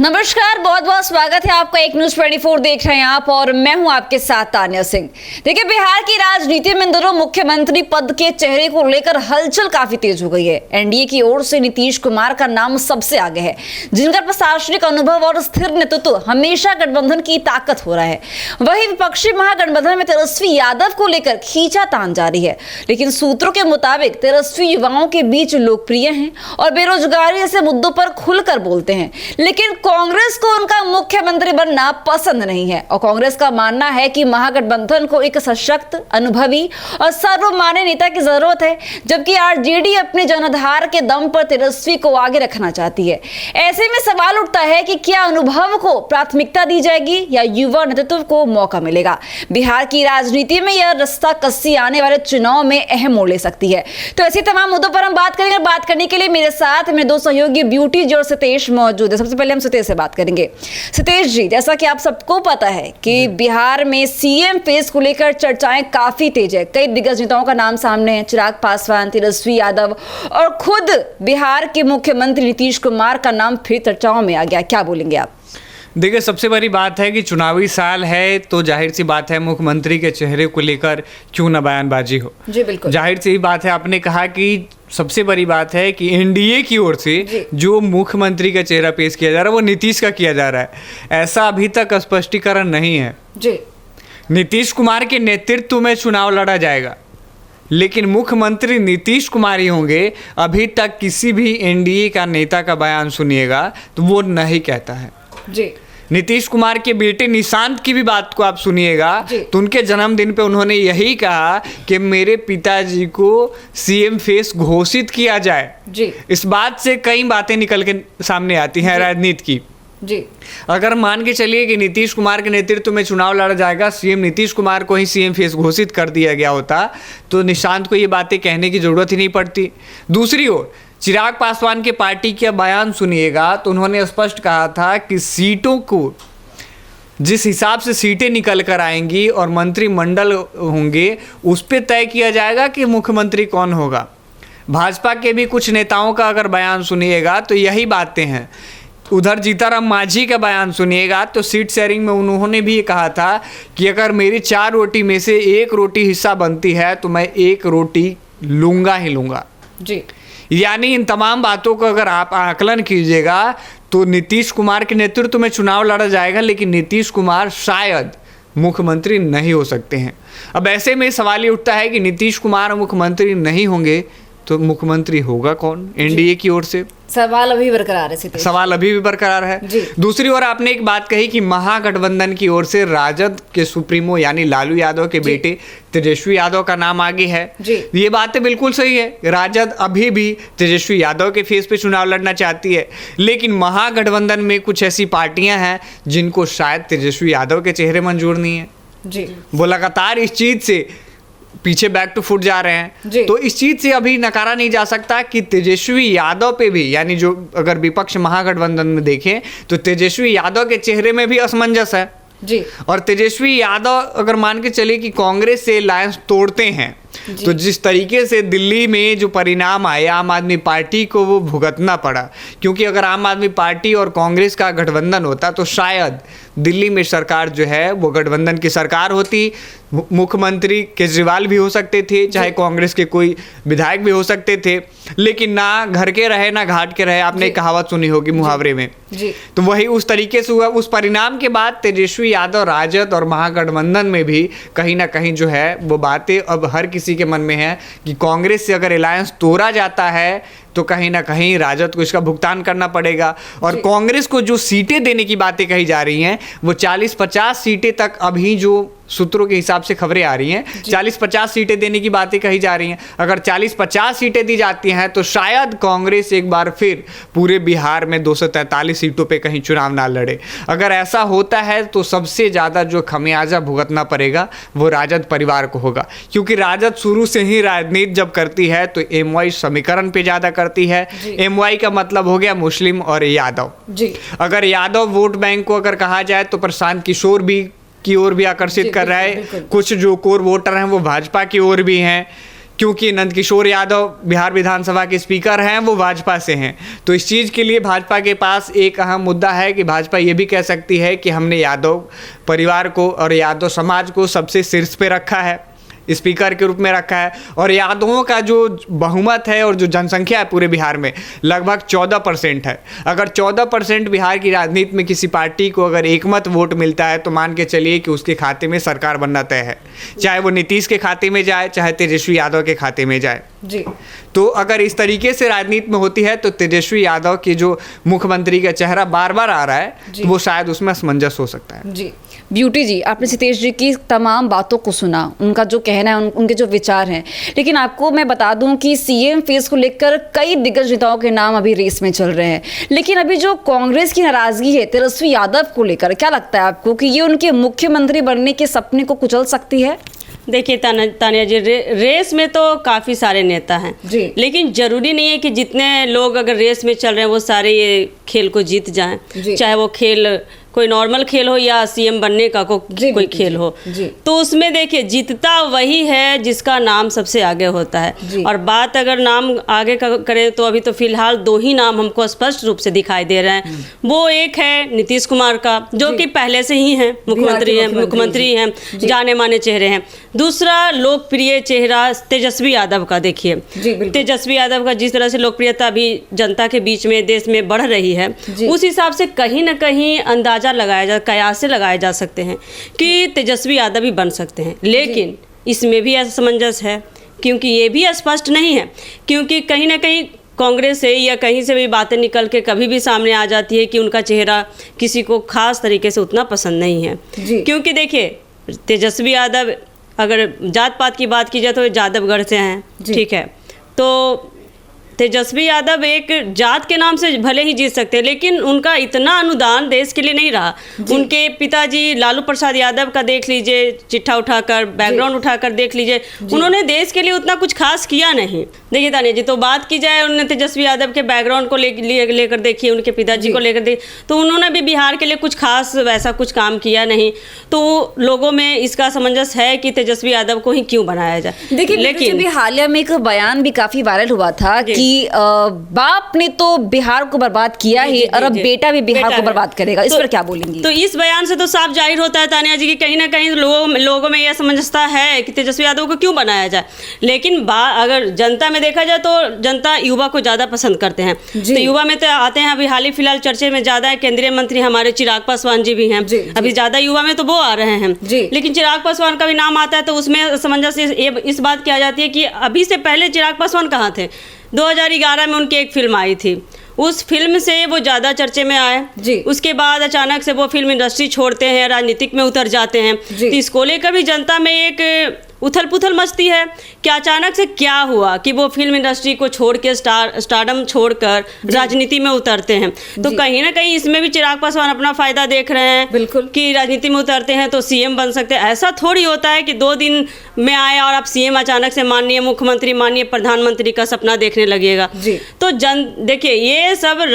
नमस्कार, बहुत बहुत स्वागत है आपका। एक न्यूज 24 देख रहे हैं आप और मैं हूं आपके साथ तान्या सिंह। देखिए, बिहार की राजनीति में दोनों मुख्यमंत्री पद के चेहरे को लेकर हलचल काफी तेज हो गई है। एनडीए की ओर से नीतीश कुमार का नाम सबसे आगे है, जिनका प्रशासनिक अनुभव और स्थिर नेतृत्व हमेशा गठबंधन की ताकत हो रहा है। वहीं विपक्षी महागठबंधन में तेजस्वी यादव को लेकर खींचातान जारी है, लेकिन सूत्रों के मुताबिक तेजस्वी युवाओं के बीच लोकप्रिय हैं और बेरोजगारी जैसे मुद्दों पर खुलकर बोलते हैं। लेकिन कांग्रेस को उनका मुख्यमंत्री बनना पसंद नहीं है और कांग्रेस का मानना है कि महागठबंधन को एक सशक्त, अनुभवी और सर्वमान्य नेता की जरूरत है, जबकि आरजेडी अपने जनाधार के दम पर तेजस्वी को आगे रखना चाहती है। ऐसे में सवाल उठता है कि क्या अनुभव को प्राथमिकता दी जाएगी या युवा नेतृत्व को मौका मिलेगा। बिहार की राजनीति में यह रास्ता कस्सी आने वाले चुनाव में अहम मोड़ ले सकती है। तो ऐसी तमाम मुद्दों पर हम बात करेंगे। बात करने के लिए मेरे साथ मेरे दो सहयोगी ब्यूटी जी और सतीश मौजूद है। सबसे पहले हम सतीश से बात करेंगे। सतीश जी, जैसा कि आप सबको पता है कि बिहार में सीएम फेस को लेकर चर्चाएं काफी तेज है। कई दिग्गज नेताओं का नाम सामने है, चिराग पासवान, तेजस्वी यादव और खुद बिहार के मुख्यमंत्री नीतीश कुमार का नाम फिर चर्चाओं में आ गया। क्या बोलेंगे आप? देखिए, सबसे बड़ी बात है कि चुनावी साल है तो जाहिर सी बात है मुख्यमंत्री के चेहरे को लेकर क्यों ना बयानबाजी हो। जी बिल्कुल, जाहिर सी बात है। आपने कहा कि सबसे बड़ी बात है कि एनडीए की ओर से जो मुख्यमंत्री का चेहरा पेश किया जा रहा है वो नीतीश का किया जा रहा है। ऐसा अभी तक स्पष्टीकरण नहीं है। जी, नीतीश कुमार के नेतृत्व में चुनाव लड़ा जाएगा, लेकिन मुख्यमंत्री नीतीश कुमार ही होंगे। अभी तक किसी भी एनडीए का नेता का बयान सुनिएगा तो वो नहीं कहता है। जी, नीतीश कुमार के बेटे निशांत की भी बात को आप सुनिएगा तो उनके जन्मदिन पे उन्होंने यही कहा कि मेरे पिताजी को सीएम फेस घोषित किया जाए। जी, इस बात से कई बातें निकल के सामने आती हैं राजनीति की। जी, अगर मान के चलिए कि नीतीश कुमार के नेतृत्व में चुनाव लड़ा जाएगा, सीएम नीतीश कुमार को ही सीएम फेस घोषित कर दिया गया होता तो निशांत को ये बातें कहने की जरूरत ही नहीं पड़ती। दूसरी ओर चिराग पासवान के पार्टी का बयान सुनिएगा तो उन्होंने स्पष्ट कहा था कि सीटों को जिस हिसाब से सीटें निकल कर आएंगी और मंत्रिमंडल होंगे उस पर तय किया जाएगा कि मुख्यमंत्री कौन होगा। भाजपा के भी कुछ नेताओं का अगर बयान सुनिएगा तो यही बातें हैं। उधर जीताराम मांझी का बयान सुनिएगा तो सीट शेयरिंग में उन्होंने भी कहा था कि अगर मेरी 4 रोटी में से 1 रोटी हिस्सा बनती है तो मैं 1 रोटी लूँगा ही लूँगा। जी, यानी इन तमाम बातों का अगर आप आकलन कीजिएगा तो नीतीश कुमार के नेतृत्व में चुनाव लड़ा जाएगा, लेकिन नीतीश कुमार शायद मुख्यमंत्री नहीं हो सकते हैं। अब ऐसे में सवाल ये उठता है कि नीतीश कुमार मुख्यमंत्री नहीं होंगे तो मुख्यमंत्री होगा कौन एनडीए की ओर से? सवाल अभी बरकरार है। सवाल अभी भी बरकरार है। दूसरी ओर आपने एक बात कही कि महागठबंधन की ओर से राजद के सुप्रीमो यानी लालू यादव के बेटे तेजस्वी यादव का नाम आगे है। ये बातें बिल्कुल सही है। राजद अभी भी तेजस्वी यादव के फेस पे चुनाव लड़ना चाहती है, लेकिन महागठबंधन में कुछ ऐसी पार्टियां हैं जिनको शायद तेजस्वी यादव के चेहरे मंजूर नहीं है। जी, वो लगातार इस चीज से पीछे बैक टू फुट जा रहे हैं। तो इस चीज से अभी नकारा नहीं जा सकता कि तेजस्वी यादव पे भी, यानी जो अगर विपक्ष महागठबंधन में देखें तो तेजस्वी यादव के चेहरे में भी असमंजस है। जी, और तेजस्वी यादव अगर मान के चले कि कांग्रेस से अलायंस तोड़ते हैं तो जिस तरीके से दिल्ली में जो परिणाम आए आम आदमी पार्टी को वो भुगतना पड़ा, क्योंकि अगर आम आदमी पार्टी और कांग्रेस का गठबंधन होता तो शायद दिल्ली में सरकार जो है वो गठबंधन की सरकार होती। मुख्यमंत्री केजरीवाल भी हो सकते थे, चाहे कांग्रेस के कोई विधायक भी हो सकते थे, लेकिन ना घर के रहे ना घाट के रहे। आपने कहावत सुनी होगी मुहावरे में। तो वही उस तरीके से हुआ। उस परिणाम के बाद तेजस्वी यादव राजद और महागठबंधन में भी कहीं ना कहीं जो है वो बातें अब हर किसी के मन में है कि कांग्रेस से अगर अलायंस तोड़ा जाता है तो कहीं ना कहीं राजद को इसका भुगतान करना पड़ेगा। और कांग्रेस को जो सीटें देने की बातें कही जा रही हैं वो 40-50 सीटें तक, अभी जो सूत्रों के हिसाब से खबरें आ रही हैं 40-50 सीटें देने की बातें कही जा रही हैं। अगर 40-50 सीटें दी जाती हैं तो शायद कांग्रेस एक बार फिर पूरे बिहार में 243 सीटों पे कहीं चुनाव ना लड़े। अगर ऐसा होता है तो सबसे ज़्यादा जो खमियाजा भुगतना पड़ेगा वो राजद परिवार को होगा, क्योंकि राजद शुरू से ही राजनीति जब करती है तो एमवाई समीकरण पे ज़्यादा करती है। एमवाई का मतलब हो गया मुस्लिम और यादव। जी, अगर यादव वोट बैंक को अगर कहा जाए तो प्रशांत किशोर भी की ओर भी आकर्षित कर रहा है। कुछ जो कोर वोटर हैं वो भाजपा की ओर भी हैं, क्योंकि नंदकिशोर यादव बिहार विधानसभा के स्पीकर हैं, वो भाजपा से हैं। तो इस चीज़ के लिए भाजपा के पास एक अहम मुद्दा है कि भाजपा ये भी कह सकती है कि हमने यादव परिवार को और यादव समाज को सबसे शीर्ष पे रखा है, स्पीकर के रूप में रखा है। और यादवों का जो बहुमत है और जो जनसंख्या है पूरे बिहार में लगभग 14% है। अगर 14% बिहार की राजनीति में किसी पार्टी को अगर एकमत वोट मिलता है तो मान के चलिए कि उसके खाते में सरकार बनना तय है, चाहे वो नीतीश के खाते में जाए, चाहे तेजस्वी यादव के खाते में जाए जी। तो अगर इस तरीके से राजनीति में होती है तो तेजस्वी यादव के जो मुख्यमंत्री का चेहरा बार बार आ रहा है तो वो शायद उसमें असमंजस हो सकता है। जी ब्यूटी जी, आपने सितेश जी की तमाम बातों को सुना, उनका जो कहना है, उनके जो विचार हैं, लेकिन आपको मैं बता दूं कि सीएम फेस को लेकर कई दिग्गज नेताओं के नाम अभी रेस में चल रहे हैं। लेकिन अभी जो कांग्रेस की नाराजगी है तेजस्वी यादव को लेकर, क्या लगता है आपको कि ये उनके मुख्यमंत्री बनने के सपने को कुचल सकती है? देखिए तानिया जी, रेस में तो काफ़ी सारे नेता हैं जी, लेकिन जरूरी नहीं है कि जितने लोग अगर रेस में चल रहे हैं वो सारे ये खेल को जीत जाएं, चाहे वो खेल कोई नॉर्मल खेल हो या सीएम बनने का कोई खेल हो। तो उसमें देखिए जीतता वही है जिसका नाम सबसे आगे होता है। और बात अगर नाम आगे का करें तो अभी तो फिलहाल 2 ही नाम हमको स्पष्ट रूप से दिखाई दे रहे हैं। वो एक है नीतीश कुमार का, जो कि पहले से ही हैं मुख्यमंत्री हैं, जाने माने चेहरे हैं। दूसरा लोकप्रिय चेहरा तेजस्वी यादव का, देखिए तेजस्वी यादव का जिस तरह से लोकप्रियता अभी जनता के बीच में देश में बढ़ रही है, उस हिसाब से कहीं ना कहीं अंदाजा कयास से लगाए जा सकते हैं कि तेजस्वी यादव भी बन सकते हैं। लेकिन इसमें भी असमंजस है, क्योंकि ये भी स्पष्ट नहीं है, क्योंकि कहीं ना कहीं कांग्रेस से या कहीं से भी बातें निकल के कभी भी सामने आ जाती है कि उनका चेहरा किसी को खास तरीके से उतना पसंद नहीं है। क्योंकि देखिए तेजस्वी यादव, अगर जात पात की बात की जाए तो यादवगढ़ से हैं, ठीक है। तो तेजस्वी यादव एक जात के नाम से भले ही जीत सकते हैं, लेकिन उनका इतना अनुदान देश के लिए नहीं रहा। उनके पिताजी लालू प्रसाद यादव का देख लीजिए, चिट्ठा उठाकर, बैकग्राउंड उठाकर देख लीजिए, उन्होंने देश के लिए उतना कुछ खास किया नहीं। देखिए तानिया जी, तो बात की जाए उन्होंने तेजस्वी यादव के बैकग्राउंड को लेकर देखिए, उनके पिताजी को लेकर देखिए, तो उन्होंने भी बिहार के लिए कुछ खास वैसा कुछ काम किया नहीं। तो लोगों में इसका असमंजस है कि तेजस्वी यादव को ही क्यों बनाया जाए। देखिए लेकिन हालिया में एक बयान भी काफी वायरल हुआ था कि बाप ने तो बिहार को बर्बाद किया ही और अब बेटा भी बिहार को बर्बाद करेगा। इस पर क्या बोलेंगी? तो इस बयान से तो साफ जाहिर होता है तानिया जी कि कहीं ना कहीं लोगों में यह समझता है कि तेजस्वी यादव को क्यों बनाया जाए। लेकिन अगर जनता में देखा जाए तो जनता युवा को ज्यादा पसंद करते हैं। तो युवा में तो आते हैं, अभी हाल ही फिलहाल चर्चे में ज्यादा है, केंद्रीय मंत्री हमारे चिराग पासवान जी भी हैं, अभी ज्यादा युवा में तो वो आ रहे हैं। लेकिन चिराग पासवान का भी नाम आता है तो उसमें समंजस इस बात की आ जाती है कि अभी से पहले चिराग पासवान कहाँ थे। 2011 में उनकी एक फिल्म आई थी, उस फिल्म से वो ज़्यादा चर्चे में आए। उसके बाद अचानक से वो फिल्म इंडस्ट्री छोड़ते हैं, राजनीतिक में उतर जाते हैं। तो इसको लेकर भी जनता में एक उथल पुथल मचती है कि अचानक से क्या हुआ कि वो फिल्म इंडस्ट्री को छोड़ के स्टारडम छोड़कर राजनीति में उतरते हैं। तो कहीं ना कहीं इसमें भी चिराग पासवान अपना फायदा देख रहे हैं, बिल्कुल, कि राजनीति में उतरते हैं तो सीएम बन सकते हैं। ऐसा थोड़ी होता है कि 2 दिन में आए और आप सीएम अचानक से माननीय मुख्यमंत्री, माननीय प्रधानमंत्री का सपना देखने लगिएगा। तो देखिए ये सब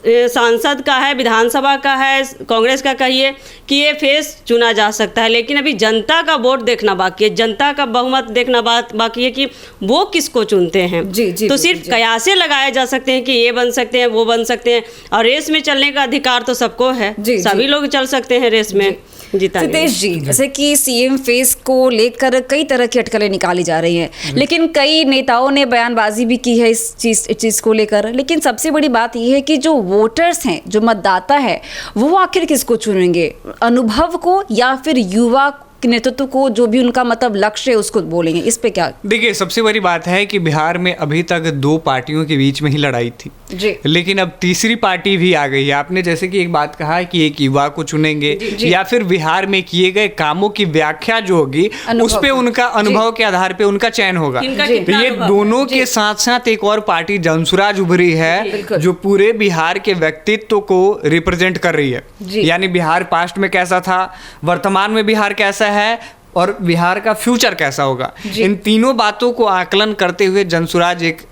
सांसद का है, विधानसभा का है, कांग्रेस का कहिए कि ये फेस चुना जा सकता है, लेकिन अभी जनता का वोट देखना बाकी है, जनता का बहुमत देखना बाकी है कि वो किसको चुनते हैं। तो सिर्फ कयासे लगाए जा सकते हैं कि ये बन सकते हैं, वो बन सकते हैं, और रेस में चलने का अधिकार तो सबको है, सभी लोग चल सकते हैं रेस में। सितेश जी, जैसे कि सीएम फेस को लेकर कई तरह की अटकलें निकाली जा रही हैं, लेकिन कई नेताओं ने बयानबाजी भी की है इस चीज को लेकर। लेकिन सबसे बड़ी बात यह है कि जो वोटर्स हैं, जो मतदाता है, वो आखिर किसको चुनेंगे, अनुभव को या फिर युवा नेतृत्व को, जो भी उनका मतलब लक्ष्य है उसको बोलेंगे। इस पे क्या? देखिए सबसे बड़ी बात है कि बिहार में अभी तक 2 पार्टियों के बीच में ही लड़ाई थी, लेकिन अब तीसरी पार्टी भी आ गई है। आपने जैसे कि एक बात कहा कि एक युवा को चुनेंगे या फिर बिहार में किए गए कामों की व्याख्या जो होगी उस पे उनका अनुभव के आधार पे उनका चयन होगा। तो ये दोनों के साथ साथ एक और पार्टी जनसुराज उभरी है जो पूरे बिहार के व्यक्तित्व को रिप्रेजेंट कर रही है। यानी बिहार पास्ट में कैसा था, वर्तमान में बिहार कैसा है और बिहार का फ्यूचर कैसा होगा, इन तीनों बातों को आकलन करते हुए जनसुराज एक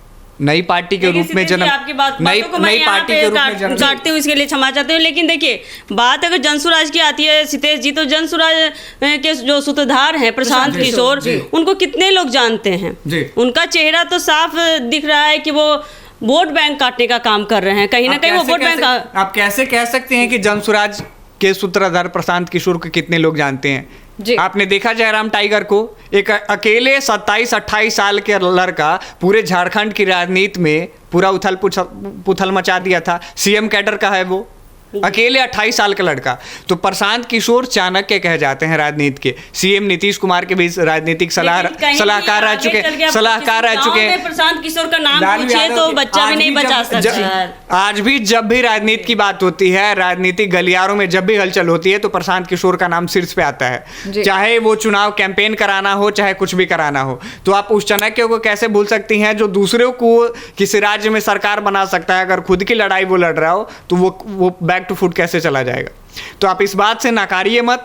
नई पार्टी के रूप में जन्म, आपकी बात नई पार्टी के रूप में जन्म काटते हुए इसके लिए क्षमा चाहते हूँ। लेकिन देखिए, बात अगर जनसुराज की आती है सितेश जी, तो जनसुराज के जो सूत्रधार हैं प्रशांत किशोर, उनको कितने लोग जानते हैं। उनका चेहरा तो साफ दिख रहा है कि वो वोट बैंक काटने का काम कर रहे हैं। कहीं ना कहीं वो वोट बैंक। आप कैसे कह सकते हैं कि जनसुराज के सूत्रधार प्रशांत किशोर को कितने लोग जानते हैं? आपने देखा जयराम टाइगर को, एक अकेले 27-28 साल के लड़का पूरे झारखंड की राजनीति में पूरा उथल पुथल मचा दिया था। सीएम कैडर का है वो, अकेले 28 साल का लड़का। तो प्रशांत किशोर चाणक्य कहे जाते हैं राजनीति के। सीएम नीतीश कुमार के भी राजनीतिक सलाहकार रह चुके हैं। प्रशांत किशोर का नाम पूछे तो बच्चा भी नहीं बचा सकता। आज भी जब भी राजनीति की बात होती है, राजनीतिक गलियारों में जब भी हलचल होती है, तो प्रशांत किशोर का नाम शीर्ष पे आता है। चाहे वो चुनाव कैंपेन कराना हो, चाहे कुछ भी कराना हो। तो आप उस चाणक्य को कैसे भूल सकती हैं जो दूसरों को किसी राज्य में सरकार बना सकता है? अगर खुद की लड़ाई वो लड़ रहा हो तो वो बैक टू फुट कैसे चला जाएगा? तो आप इस बात से नकारिए मत।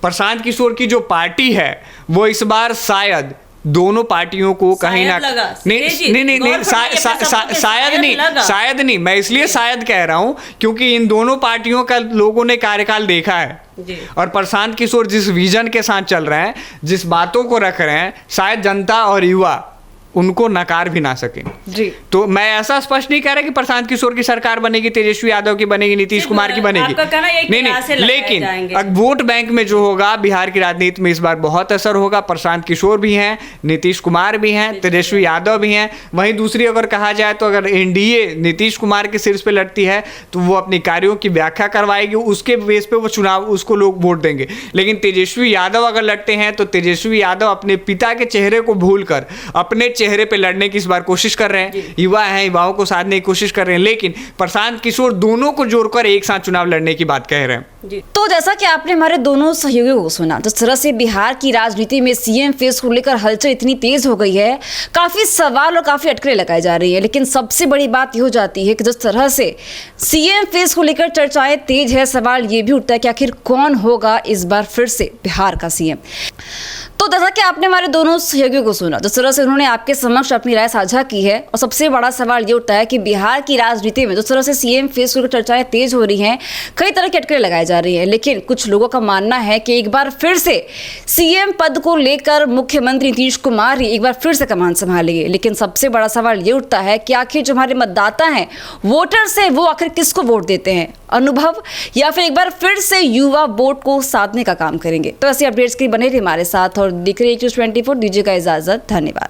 प्रशांत किशोर की जो पार्टी है वो इस बार शायद दोनों पार्टियों को कहीं ना शायद नहीं, मैं इसलिए शायद कह रहा हूं क्योंकि इन दोनों पार्टियों का लोगों ने कार्यकाल देखा है और प्रशांत किशोर जिस विजन के साथ चल रहे हैं, जिस बातों को रख रहे हैं, शायद जनता और युवा उनको नकार भी ना सके। तो मैं ऐसा स्पष्ट नहीं कह रहा कि प्रशांत किशोर की सरकार बनेगी, तेजस्वी यादव की बनेगी, नीतीश कुमार की बनेगी, नहीं, लेकिन वोट बैंक में जो होगा बिहार की राजनीति में इस बार बहुत असर होगा। प्रशांत किशोर भी हैं, नीतीश कुमार भी हैं, तेजस्वी यादव भी हैं। वहीं दूसरी अगर कहा जाए तो अगर एनडीए नीतीश कुमार के शीर्ष पे लड़ती है तो वो अपनी कार्यों की व्याख्या करवाएगी, उसके बेस पे वो चुनाव, उसको लोग वोट देंगे। लेकिन तेजस्वी यादव अगर लड़ते हैं तो तेजस्वी यादव अपने पिता के चेहरे को भूलकर अपने चेहरे पे लड़ने की इस बार कोशिश कर रहे हैं। युवा हैं, युवाओं को साधने की कोशिश कर रहे हैं, लेकिन प्रशांत किशोर दोनों को जोड़कर एक साथ चुनाव लड़ने की बात कह रहे हैं। तो जैसा कि आपने हमारे दोनों सहयोगियों को सुना, जिस तरह से बिहार की राजनीति में सीएम फेस को लेकर हलचल इतनी तेज हो गई है, काफी सवाल और काफी अटकलें लगाई जा रही है। लेकिन सबसे बड़ी बात यह हो जाती है कि जिस तरह से सीएम फेस को लेकर चर्चाएं तेज है, सवाल ये भी उठता है कि आखिर कौन होगा इस बार फिर से बिहार का सीएम। तो जैसा कि आपने हमारे दोनों सहयोगियों को सुना, जिस तरह से उन्होंने आपके समक्ष अपनी राय साझा की है, और सबसे बड़ा सवाल ये उठता है कि बिहार की राजनीति में जिस तरह से सीएम फेस को लेकर चर्चाएं तेज हो रही हैं, कई तरह के अटकलें लगाए जा रही हैं। लेकिन कुछ लोगों का मानना है कि एक बार फिर से सीएम पद को लेकर मुख्यमंत्री नीतीश कुमार ही एक बार फिर से कमान संभालेंगे। लेकिन सबसे बड़ा सवाल ये उठता है कि आखिर जो हमारे मतदाता हैं, वोटर्स हैं, वो आखिर किसको वोट देते हैं? अनुभव या फिर एक बार फिर से युवा वोट को साधने का काम करेंगे? तो ऐसी अपडेट्स के लिए बने रहिए हमारे साथ और दिख रही है News 24। दीजिएगा इजाजत, धन्यवाद।